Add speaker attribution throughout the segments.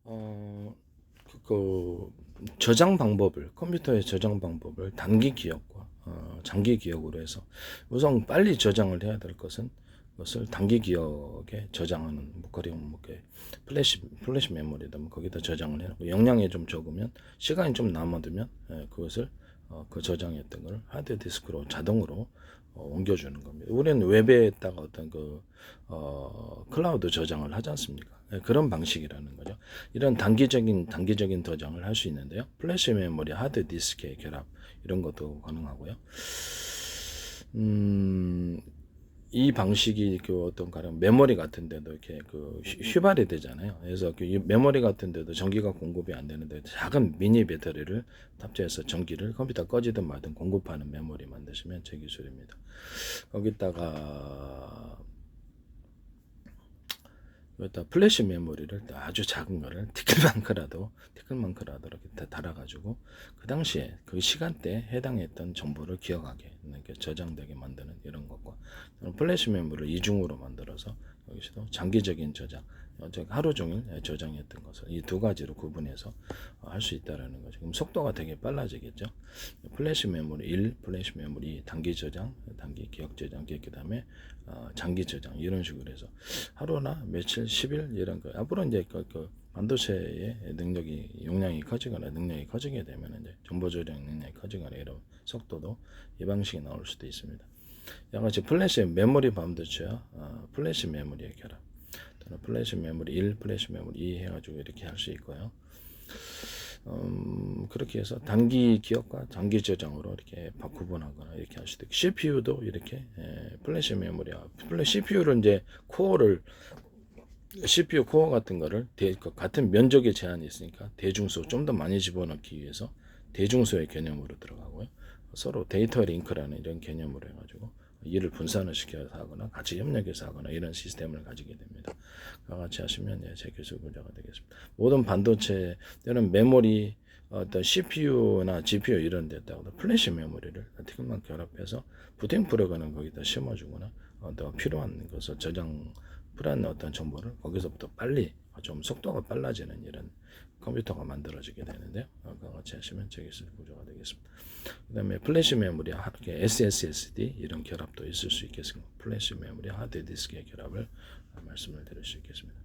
Speaker 1: 어, 저장 방법을, 컴퓨터의 저장 방법을 단기 기억과 장기 기억으로 해서 우선 빨리 저장을 해야 될 것은 그것을 단기 기억에 저장하는 가령 플래시 메모리다 거기다 저장을 해놓고 용량이 좀 적으면 시간이 좀 남아두면 그것을 그 저장했던 걸 하드 디스크로 자동으로 옮겨주는 겁니다. 우리는 웹에다가 어떤 클라우드 저장을 하지 않습니까? 그런 방식이라는 거죠. 이런 단기적인 저장을 할 수 있는데요. 플래시 메모리, 하드 디스크의 결합 이런 것도 가능하고요. 이 방식이 어떤 가령 메모리 같은 데도 이렇게 휘발이 되잖아요. 그래서 메모리 같은 데도 전기가 공급이 안 되는데 작은 미니 배터리를 탑재해서 전기를 컴퓨터 꺼지든 말든 공급하는 메모리 만드시면 제 기술입니다. 거기다가 플래시 메모리를 아주 작은 거를 티끌만큼라도 이렇게 달아가지고 그 당시에 그 시간대에 해당했던 정보를 기억하게 이렇게 저장되게 만드는 이런 것과 플래시 메모리를 이중으로 만들어서 여기서도 장기적인 저장, 하루 종일 저장했던 것을 이 두 가지로 구분해서 할 수 있다라는 거죠. 그럼 속도가 되게 빨라지겠죠. 플래시 메모리 1, 플래시 메모리 2, 단기 저장, 단기 기억 저장, 그 다음에 장기 저장 이런 식으로 해서 하루나 며칠, 10일 이런 거 앞으로 이제 반도체의 용량이 커지거나 능력이 커지게 되면 이제 정보 저장 능력이 커지거나 이런 속도도 이 방식이 나올 수도 있습니다. 양같이 플래시 메모리 반도체와 플래시 메모리의 결합 또는 플래시 메모리 1, 플래시 메모리 2 해가지고 이렇게 할 수 있고요. 그렇게 해서 단기 기억과 장기 저장으로 이렇게 구분하거나 이렇게 할 수도 있고 CPU도 이렇게 플래시 메모리와 CPU를 이제 CPU 코어 같은 거를 같은 면적의 제한이 있으니까 대중수 좀 더 많이 집어넣기 위해서 대중수의 개념으로 들어가고요. 서로 데이터 링크라는 이런 개념으로 해가지고 일을 분산을 시켜서 하거나 같이 협력해서 하거나 이런 시스템을 가지게 됩니다. 같이 하시면 제 기술 분야가 되겠습니다. 모든 반도체 때는 메모리 어떤 CPU나 GPU 이런 데다가 플래시 메모리를 티끌만 결합해서 부팅 프로그램을 거기다 심어주거나 더 필요한 것을 필요한 어떤 정보를 거기서부터 빨리 좀 속도가 빨라지는 이런 컴퓨터가 만들어지게 되는데요. 그와 같이 하시면 제 기술 구조가 되겠습니다. 그 다음에 플래시 메모리, SSD 이런 결합도 있을 수 있겠습니다. 플래시 메모리, 하드디스크의 결합을 말씀을 드릴 수 있겠습니다.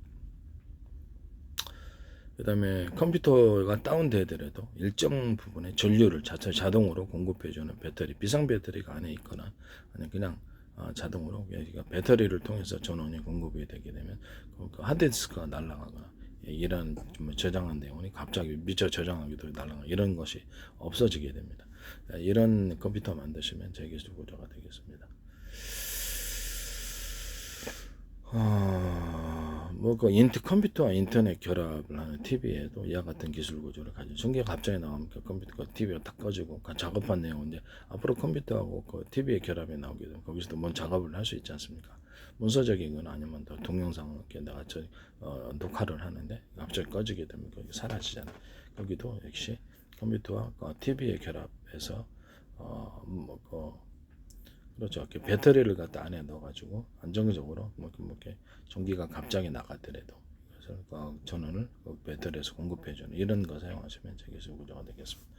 Speaker 1: 그 다음에 컴퓨터가 다운되더라도 일정 부분의 전류를 자동으로 공급해주는 배터리, 비상 배터리가 안에 있거나 아니면 그냥 자동으로 배터리를 통해서 전원이 공급이 되게 되면 그 하드디스크가 날아가거나 이런 저장한 내용이 갑자기 미처 저장하기도 날아가 이런 것이 없어지게 됩니다. 이런 컴퓨터 만드시면 제 기술 구조가 되겠습니다. 컴퓨터와 인터넷 결합을 하는 TV에도 이와 같은 기술 구조를 가지고 전기가 갑자기 나오면 컴퓨터가 TV가 딱 꺼지고 작업한 내용인데 앞으로 컴퓨터하고 TV의 결합이 나오게 되면 거기서도 뭔 작업을 할 수 있지 않습니까? 문서적인 건 아니면 또 동영상 이렇게 내가 녹화를 하는데 갑자기 꺼지게 되면 거기 사라지잖아요. 거기도 역시 컴퓨터와 TV의 결합해서 그렇죠. 배터리를 갖다 안에 넣어가지고 안정적으로 이렇게 전기가 갑자기 나가더라도 그래서 전원을 배터리에서 공급해주는 이런 거 사용하시면 제 기술 구조가 되겠습니다.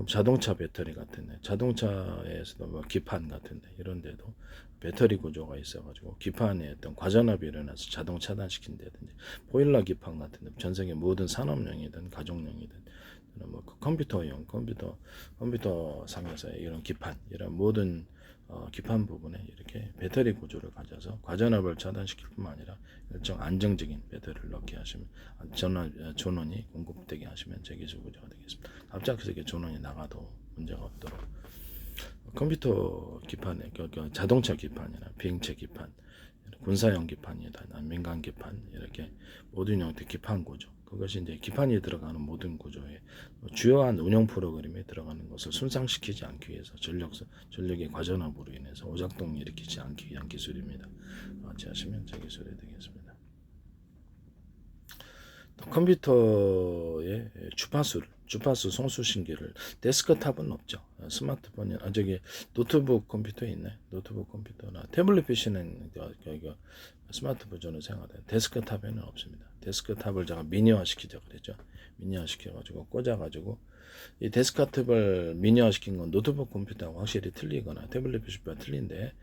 Speaker 1: 자동차 배터리 같은데 자동차에서도 기판 같은데 이런데도 배터리 구조가 있어가지고 기판에 어떤 과전압이 일어나서 자동 차단시킨다든지 보일러 기판 같은데 전 세계 모든 산업용이든 가정용이든 컴퓨터용 컴퓨터 상에서의 이런 기판 이런 모든 기판 부분에 이렇게 배터리 구조를 가져서 과전압을 차단시킬 뿐만 아니라 일정 안정적인 배터리를 넣게 하시면 전원이 공급되게 하시면 제 기술 구조가 되겠습니다. 갑자기 이렇게 전원이 나가도 문제가 없도록 컴퓨터 기판에 자동차 기판이나 비행체 기판 군사용 기판이나 민간 기판 이렇게 모든 형태 기판 구조 그것이 이제 기판이 들어가는 모든 구조에 주요한 운영 프로그램에 들어가는 것을 손상시키지 않기 위해서 전력의 과전압으로 인해서 오작동을 일으키지 않기 위한 기술입니다. 같이 하시면 제 기술이 되겠습니다. 컴퓨터의 주파수 송수신기를 데스크탑은 없죠. 스마트폰이 저기 노트북 컴퓨터에 있네. 노트북 컴퓨터나 태블릿 PC는 스마트 버전으로 생각해요. 데스크탑에는 없습니다. 데스크탑을 제가 미니화 시키자 그랬죠. 미니화 시켜가지고 꽂아가지고 이 데스크탑을 미니화 시킨 건 노트북 컴퓨터하고 확실히 틀리거나 태블릿 PC와 틀린데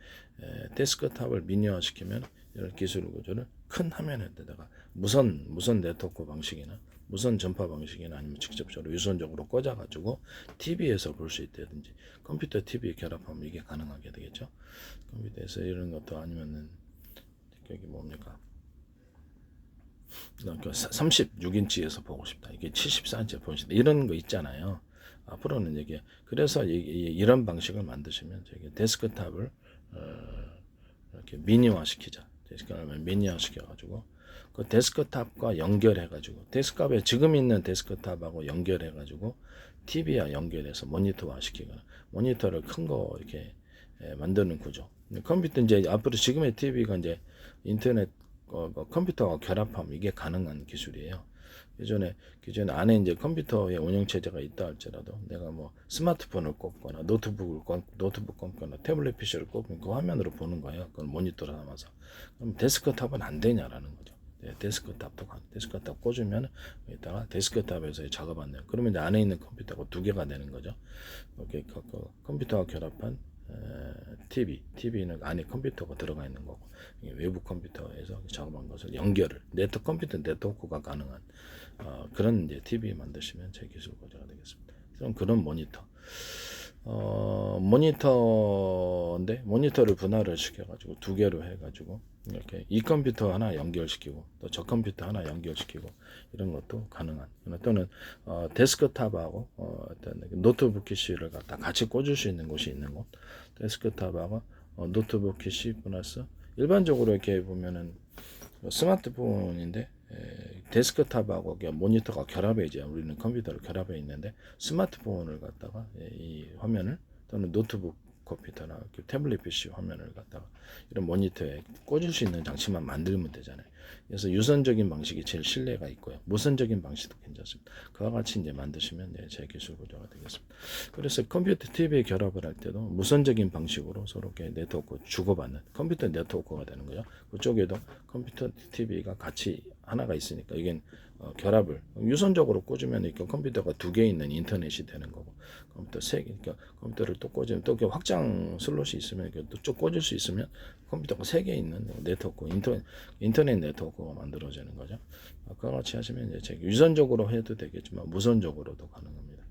Speaker 1: 데스크탑을 미니화 시키면 이런 기술 구조를 큰 화면에다가 무선 네트워크 방식이나 무선 전파 방식이나 아니면 직접적으로 유선적으로 꽂아가지고 TV에서 볼 수 있다든지 컴퓨터 TV 결합하면 이게 가능하게 되겠죠. 컴퓨터에서 이런 것도 아니면은 여기 뭡니까? 36인치에서 보고 싶다. 이게 74인치 보고 싶다. 이런 거 있잖아요. 앞으로는 이게 그래서 이런 방식을 만드시면 저기 데스크탑을 이렇게 미니화 시키자. 데스크탑을 미니화 시켜가지고 그 데스크탑과 연결해가지고 데스크탑에 지금 있는 데스크탑하고 연결해가지고 TV와 연결해서 모니터화 시키거나 모니터를 큰 거 이렇게 만드는 구조. 컴퓨터 이제 앞으로 지금의 TV가 이제 인터넷 컴퓨터와 결합하면 이게 가능한 기술이에요. 기존에 안에 이제 컴퓨터의 운영 체제가 있다 할지라도 내가 뭐 스마트폰을 꼽거나 노트북 꼽거나 태블릿 PC를 꼽으면 그 화면으로 보는 거예요. 그걸 모니터로 담아서. 그럼 데스크탑은 안 되냐라는 거죠. 데스크탑 꽂으면 이따가 데스크탑에서 작업한대요. 그러면 이제 안에 있는 컴퓨터가 두 개가 되는 거죠. 이렇게 컴퓨터와 결합한 TV는 안에 컴퓨터가 들어가 있는 거고 외부 컴퓨터에서 작업한 것을 연결을 컴퓨터 네트워크가 가능한 그런 이제 TV 만드시면 제 기술 고자가 되겠습니다. 그런 모니터인데 모니터를 분할을 시켜가지고 두 개로 해가지고 이렇게 이 컴퓨터 하나 연결시키고 또 저 컴퓨터 하나 연결시키고 이런 것도 가능한 또는 데스크탑하고 어떤 노트북 PC를 갖다 같이 꽂을 수 있는 곳이 있는 곳 데스크탑하고 노트북 PC 플러스 일반적으로 이렇게 보면은 스마트폰인데 데스크탑하고 모니터가 결합해 이제 우리는 컴퓨터를 결합해 있는데 스마트폰을 갖다가 이 화면을 또는 노트북 컴퓨터나 태블릿 PC 화면을 갖다가 이런 모니터에 꽂을 수 있는 장치만 만들면 되잖아요. 그래서 유선적인 방식이 제일 신뢰가 있고요. 무선적인 방식도 괜찮습니다. 그와 같이 이제 만드시면 제 기술 구조가 되겠습니다. 그래서 컴퓨터 TV에 결합을 할 때도 무선적인 방식으로 서로 이렇게 네트워크 주고받는 컴퓨터 네트워크가 되는 거죠. 그쪽에도 컴퓨터 TV가 같이 하나가 있으니까 이게 결합을 유선적으로 꽂으면 이렇게 컴퓨터가 두 개 있는 인터넷이 되는 거고 컴퓨터 세 개, 그러니까 컴퓨터를 또 꽂으면 또 확장 슬롯이 있으면 또 쭉 꽂을 수 있으면 컴퓨터가 세 개 있는 네트워크 인터넷 네트워크가 만들어지는 거죠. 그와 같이 하시면 이제 유선적으로 해도 되겠지만 무선적으로도 가능합니다.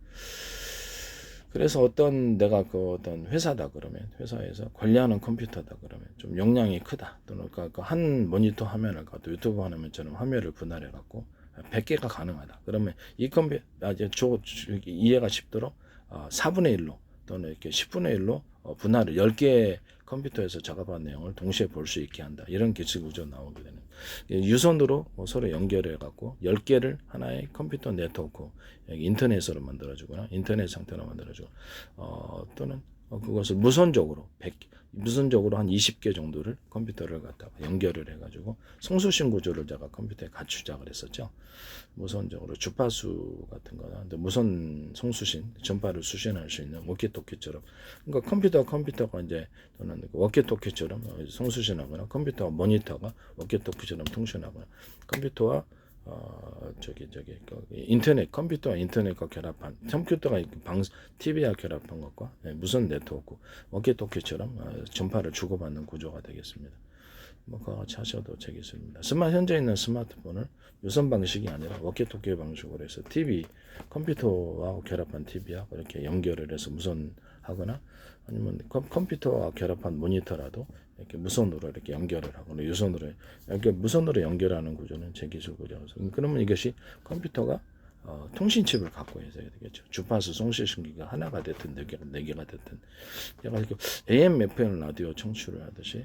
Speaker 1: 그래서 내가 어떤 회사다 그러면 회사에서 관리하는 컴퓨터다 그러면 좀 용량이 크다 또는 한 모니터 화면을 갖고 유튜브 화면처럼 화면을 분할해 갖고 100개가 가능하다. 그러면 이 컴퓨터 이해가 쉽도록 4분의 1로 또는 이렇게 10분의 1로 분할을 10개 컴퓨터에서 작업한 내용을 동시에 볼 수 있게 한다. 이런 기술 구조 나오게 되는. 유선으로 서로 연결해 갖고 10개를 하나의 컴퓨터 네트워크 인터넷으로 만들어 주거나 인터넷 상태로 만들어 주고 또는 그것을 무선적으로 한 20개 정도를 컴퓨터를 갖다가 연결을 해가지고 송수신 구조를 제가 컴퓨터에 갖추자 그랬었죠. 무선적으로 주파수 같은 거나 무선 송수신 전파를 수신할 수 있는 워키토키처럼 그러니까 컴퓨터가 이제 또는 워키토키처럼 송수신하거나 컴퓨터와 모니터가 워키토키처럼 통신하거나 컴퓨터와 컴퓨터와 인터넷과 결합한 컴퓨터가 TV와 결합한 것과 무선 네트워크 워키토키처럼 전파를 주고받는 구조가 되겠습니다. 그와 같이 하셔도 되겠습니다. 현재 있는 스마트폰을 유선 방식이 아니라 워키토키 방식으로 해서 컴퓨터와 결합한 TV하고 이렇게 연결을 해서 무선하거나 아니면 컴퓨터와 결합한 모니터라도 이렇게 무선으로 이렇게 연결을 하거나 무선으로 연결하는 구조는 제 기술 구조라서 그러면 이것이 컴퓨터가 통신칩을 갖고 있어야 되겠죠. 주파수 송수신기가 하나가 됐든 네 개가 됐든 제가 이렇게 AM, FM 라디오 청취를 하듯이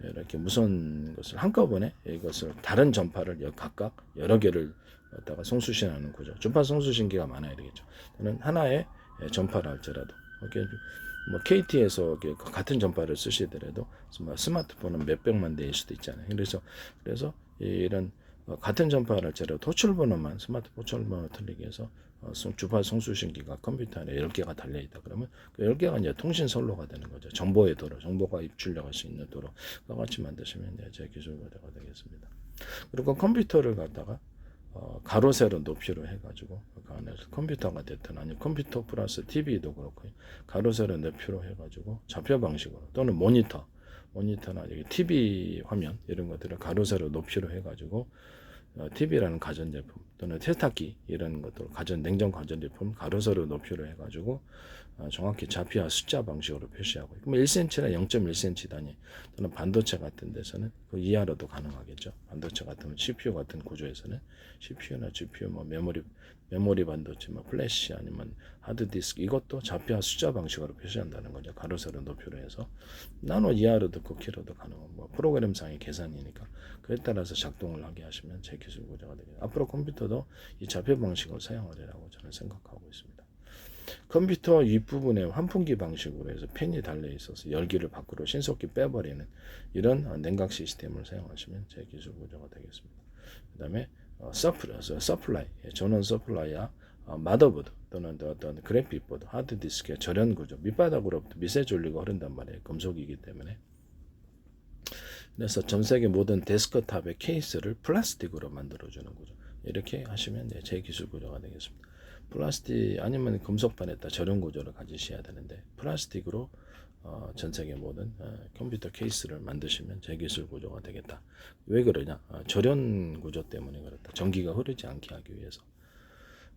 Speaker 1: 이렇게 무선 것을 한꺼번에 이것을 다른 전파를 각각 여러 개를 갖다가 송수신하는 구조. 주파수 송수신기가 많아야 되겠죠. 또는 하나의 전파를 할지라도 이렇게 KT에서 같은 전파를 쓰시더라도 스마트폰은 몇백만 대일 수도 있잖아요. 그래서 이런 같은 전파랄지라도 호출번호만 스마트 호출번호 틀리게 해서 주파 송수신기가 컴퓨터 안에 10개가 달려있다. 그러면 그 10개가 이제 통신 선로가 되는 거죠. 정보의 도로, 정보가 입출력할 수 있는 도로와 같이 만드시면 제 기술 거래가 되겠습니다. 그리고 컴퓨터를 갖다가 가로 세로 높이로 해가지고 그 안에서 컴퓨터가 됐든 아니면 컴퓨터 플러스 TV도 그렇고요. 가로 세로 높이로 해가지고 좌표 방식으로 또는 모니터나 TV 화면 이런 것들을 가로 세로 높이로 해가지고 TV라는 가전제품 또는 세탁기 이런 것들 냉장 가전제품 가로 세로 높이로 해가지고 정확히 좌표와 숫자 방식으로 표시하고 그럼 1cm나 0.1cm 단위 또는 반도체 같은 데서는 그 이하로도 가능하겠죠. 반도체 같은 CPU 같은 구조에서는 CPU나 GPU 뭐 메모리 반도체 뭐 플래시 아니면 하드디스크 이것도 좌표와 숫자 방식으로 표시한다는 거죠. 가로 세로 높이로 해서 나노 이하로도 쿠키로도 가능하고 뭐 프로그램상의 계산이니까 그에 따라서 작동을 하게 하시면 제 기술 구조가 되겠습니다. 앞으로 컴퓨터도 이 좌표 방식을 사용하리라고 저는 생각하고 있습니다. 컴퓨터 윗부분에 환풍기 방식으로 해서 팬이 달려 있어서 열기를 밖으로 신속히 빼버리는 이런 냉각 시스템을 사용하시면 제 기술 구조가 되겠습니다. 그 다음에 서플라이, 전원 서플라이와 마더보드 또는 어떤 그래픽보드, 하드디스크의 절연 구조, 밑바닥으로부터 미세 전류가 흐른단 말이에요. 금속이기 때문에. 그래서 전 세계 모든 데스크탑의 케이스를 플라스틱으로 만들어주는 구조. 이렇게 하시면 제 기술 구조가 되겠습니다. 플라스틱 아니면 금속판에다 절연 구조를 가지셔야 되는데 플라스틱으로 전 세계 모든 컴퓨터 케이스를 만드시면 제 기술 구조가 되겠다. 왜 그러냐? 절연 구조 때문에 그렇다. 전기가 흐르지 않게 하기 위해서.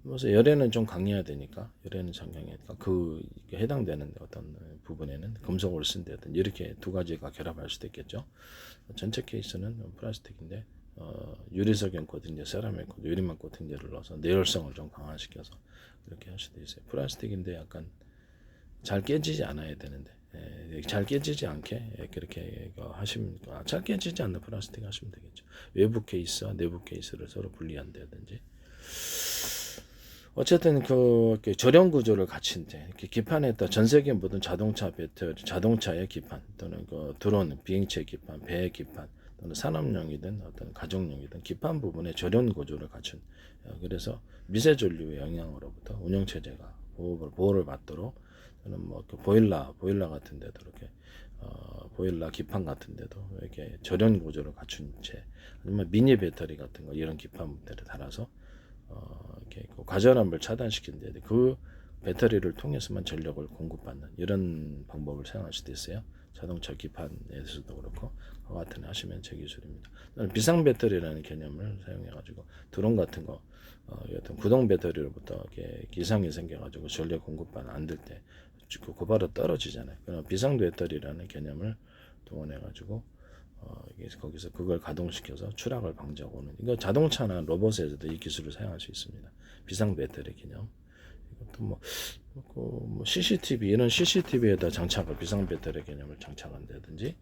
Speaker 1: 그래서 열에는 좀 강해야 되니까 열에는 좀 강하니까 그 해당되는 어떤 부분에는 금속을 쓴다든 이렇게 두 가지가 결합할 수도 있겠죠. 전체 케이스는 플라스틱인데 유리석연 코팅제, 세라믹 코팅, 유리막 코팅제를 넣어서 내열성을 좀 강화시켜서 그렇게 할 수도 있어요. 플라스틱인데 약간 잘 깨지지 않아야 되는데 잘 깨지지 않게 그렇게 하시면 잘 깨지지 않는 플라스틱 하시면 되겠죠. 외부 케이스와 내부 케이스를 서로 분리한다든지 어쨌든 그 절연 구조를 갖춘 기판에다 전 세계 모든 자동차 배터리, 자동차의 기판 또는 그 드론, 비행체 기판, 배 기판 또는 산업용이든 어떤 가정용이든 기판 부분에 절연 구조를 갖춘 그래서 미세 전류의 영향으로부터 운영 체제가 보호를 받도록 또는 뭐 보일러 같은 데도 이렇게 보일러 기판 같은 데도 이렇게 절연 구조를 갖춘 채 아니면 미니 배터리 같은 거 이런 기판들을 달아서 이렇게 과전압을 차단시키는데 그 배터리를 통해서만 전력을 공급받는 이런 방법을 사용할 수도 있어요. 자동차 기판에서도 그렇고 그와 같은 하시면 제 기술입니다. 비상 배터리라는 개념을 사용해가지고 드론 같은 거 어떤 구동 배터리로부터 이렇게 기상이 생겨가지고 전력 공급받 안 될 때 곧바로 떨어지잖아요. 그럼 비상 배터리라는 개념을 동원해가지고 거기서 그걸 가동시켜서 추락을 방지하고 오는 이거 자동차나 로봇에서도 이 기술을 사용할 수 있습니다. 비상 배터리 개념. 이것도 뭐 CCTV 이런 CCTV에다 장착을 비상 배터리 개념을 장착한다든지